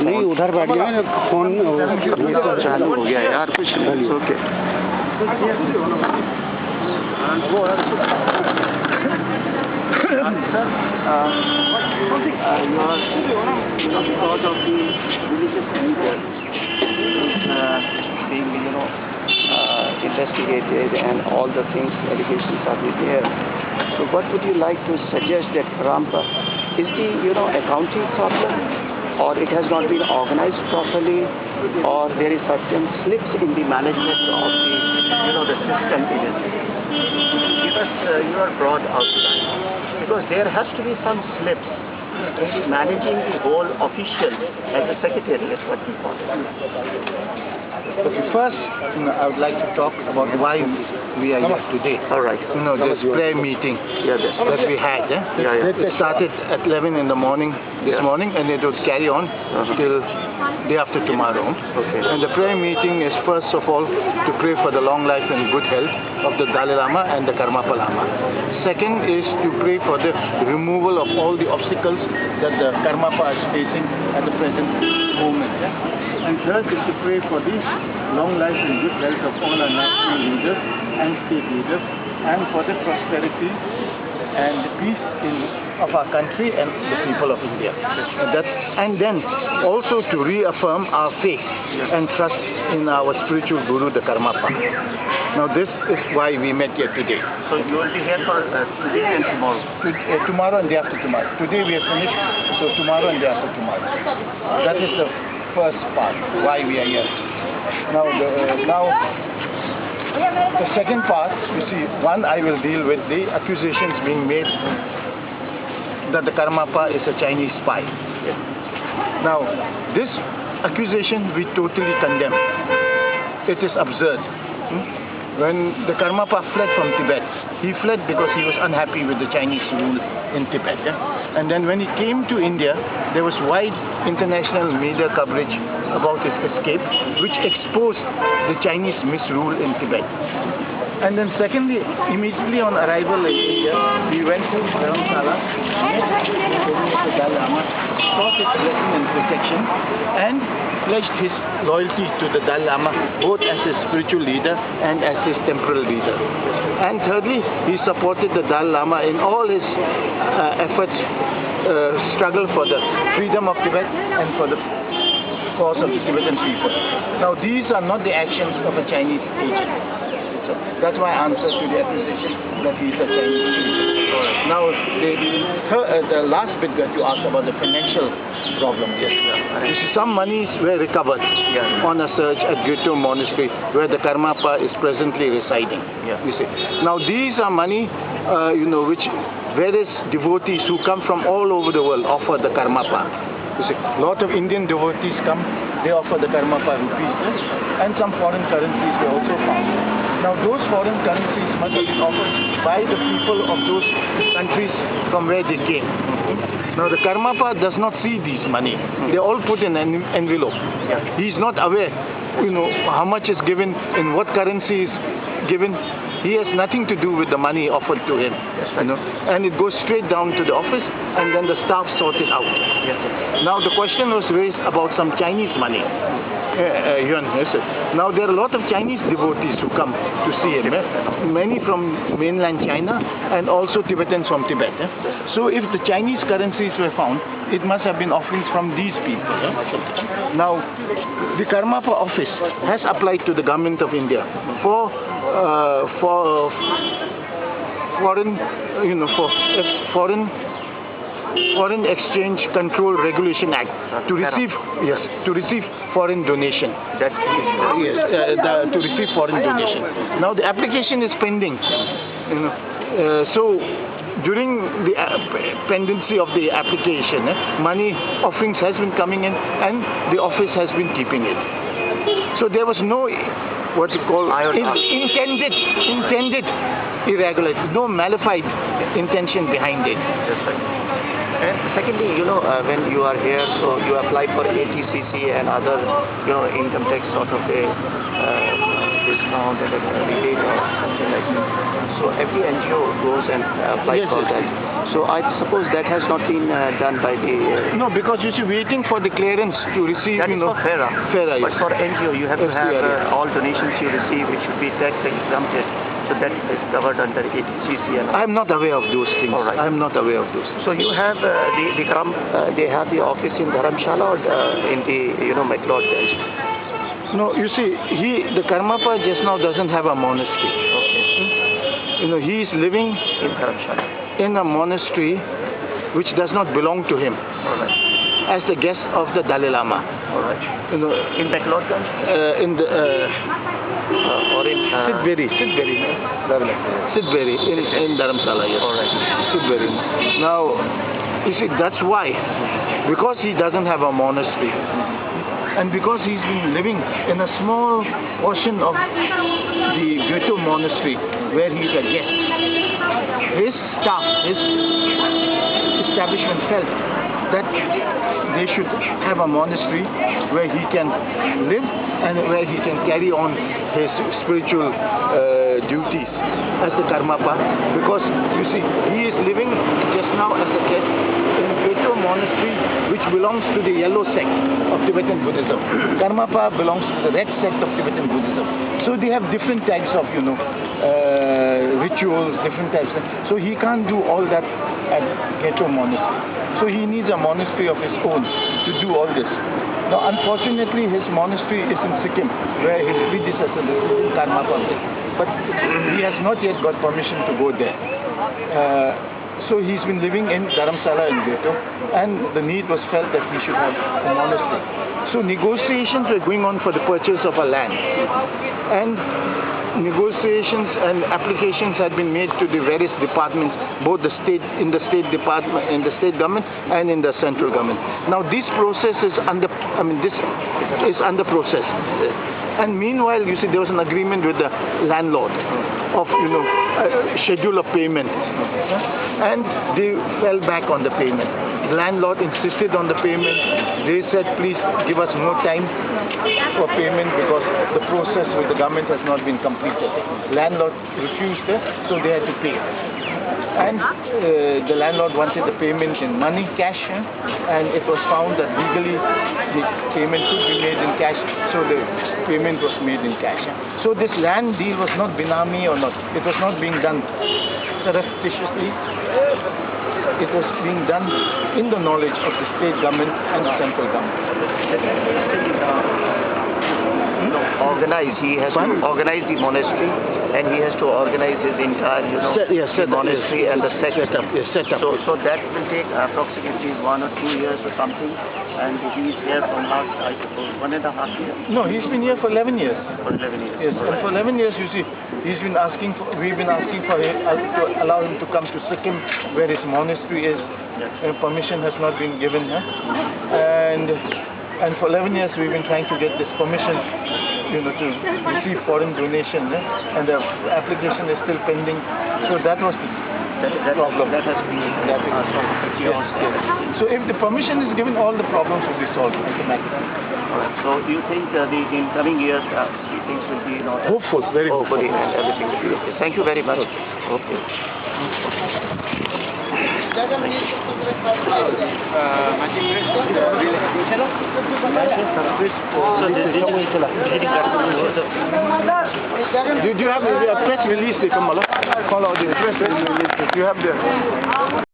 नहीं उधर बैठ गया फोन चालू हो गया यार कुछ नहीं okay because of the religious leader being investigated and all the things allegations are there. So what would you like to suggest that Rampa is the accounting problem, or it has not been organized properly, or there is certain slips in the management of the system agency? Give us your broad outline, because there has to be some slips in managing the whole official as a secretariat, what we call it. Okay, first, I would like to talk about why we are here today. All right. This prayer meeting that we had. It started at 11 in the morning this morning, and it would carry on till day after tomorrow. Okay. And the prayer meeting is first of all to pray for the long life and good health of the Dalai Lama and the Karmapa Lama. Second is to pray for the removal of all the obstacles that the Karmapa is facing at the present moment. And third is to pray for the long life and good health of all our national leaders and state leaders, and for the prosperity and the peace of our country and the people of India. And then also to reaffirm our faith and trust in our spiritual guru, the Karmapa. Now this is why we met here today. So you will be here for today and tomorrow? Tomorrow and day after tomorrow. Today we have finished, so tomorrow and day after tomorrow. That is the first part, why we are here. Now the second part, you see, one, I will deal with the accusations being made that the Karmapa is a Chinese spy. Now, this accusation we totally condemn. It is absurd. When the Karmapa fled from Tibet, he fled because he was unhappy with the Chinese rule in Tibet. And then when he came to India, there was wide international media coverage about his escape, which exposed the Chinese misrule in Tibet. And then secondly, immediately on arrival in India, we went to Dharamsala, met the Dalai Lama, sought his blessing and protection, and pledged his loyalty to the Dalai Lama, both as his spiritual leader and as his temporal leader. And thirdly, he supported the Dalai Lama in all his efforts, struggle for the freedom of Tibet and for the cause of the Tibetan people. Now, these are not the actions of a Chinese agent. So that's my answer to the accusation that he is a Chinese agent. Now, the last bit that you asked about the financial problem. Some monies were recovered on a search at Gyuto Monastery, where the Karmapa is presently residing. You see. Now, these are money, which various devotees who come from all over the world offer the Karmapa. You see, a lot of Indian devotees come, they offer the Karmapa rupees, and some foreign currencies they also found. Now those foreign currencies must have been offered by the people of those countries from where they came. Now the Karmapa does not see these money. They all put in an envelope. He is not aware, how much is given, in what currency is given. He has nothing to do with the money offered to him, and it goes straight down to the office, and then the staff sort it out. Now the question was raised about some Chinese money. Yuan, now there are a lot of Chinese devotees who come to see him, many from mainland China and also Tibetans from Tibet. So if the Chinese currencies were found, it must have been offerings from these people. Now the Karmapa office has applied to the government of India for Foreign Exchange Control Regulation Act to receive foreign donation. To receive foreign donation. Now the application is pending. So during the pendency of the application, money offerings has been coming in, and the office has been keeping it. So there was no intended irregularity, no malified intention behind it. And secondly, when you are here, so you apply for ATCC and other, income tax sort of a discount and a rebate or something like that. So every NGO goes and applies for that. So I suppose that has not been done by the... No, because you see, waiting for the clearance to receive, That is for FERA. FERA, But yes. for NGO, you have to have all donations you receive, which should be tax exempted. So that is covered under CCL. I'm not aware of those things. All right. I'm not aware of those things. So you have they have the office in Dharamshala or in the McLeodganj? No, you see, the Karmapa just now doesn't have a monastery. Okay. He is living In Dharamshala. in a monastery which does not belong to him, All right. as the guest of the Dalai Lama. All right. In McLeodganj? In the Or in... Sidberi in Dharamsala, yes. All right. Sidberi. Now, you see, that's why, because he doesn't have a monastery, and because he's been living in a small portion of the Ghetto monastery where he's a guest, his staff, his establishment felt that they should have a monastery where he can live and where he can carry on his spiritual duties as the Karmapa, because you see, he is living just now as a guest in Ghetto monastery, which belongs to the yellow sect of Tibetan Buddhism. Karmapa belongs to the red sect of Tibetan Buddhism. So they have different types of rituals, different types. So he can't do all that at Ghetto monastery. So he needs a monastery of his own to do all this. Now, unfortunately, his monastery is in Sikkim, where his predecessor, the Karmapa, but he has not yet got permission to go there. So he's been living in Dharamsala in Ghetto, and the need was felt that he should have a monastery. So negotiations were going on for the purchase of a land, and negotiations and applications had been made to the various departments, both the state department, in the state government, and in the central government. Now this process is under process. And meanwhile, you see, there was an agreement with the landlord of schedule of payment, and they fell back on the payment. The landlord insisted on the payment. They said, please give us more time for payment because the process with the government has not been completed. Landlord refused it, so they had to pay. And the landlord wanted the payment in money, cash, and it was found that legally the payment could be made in cash, so the payment was made in cash. So this land deal was not binami or not. It was not being done surreptitiously. It was being done in the knowledge of the state government and the central government. He has to organize the monastery, and he has to organize his entire, the monastery and the setup. So that will take approximately 1 or 2 years or something, and he is here for last, I suppose, 1.5 years. No, he's been here for 11 years. For 11 years. Yes, and for 11 years, you see, we've been asking for him to allow him to come to Sikkim, where his monastery is. Yes. Permission has not been given, and for 11 years we've been trying to get this permission, to receive foreign donation, and the application is still pending. So that was the problem. That has been solved. Yes. So if the permission is given, all the problems will be solved automatically. Right. So do you think in coming years things will be Hopeful, very hopeful. And everything will be okay. Thank you very much. Okay. Did you have a press release? Do you have the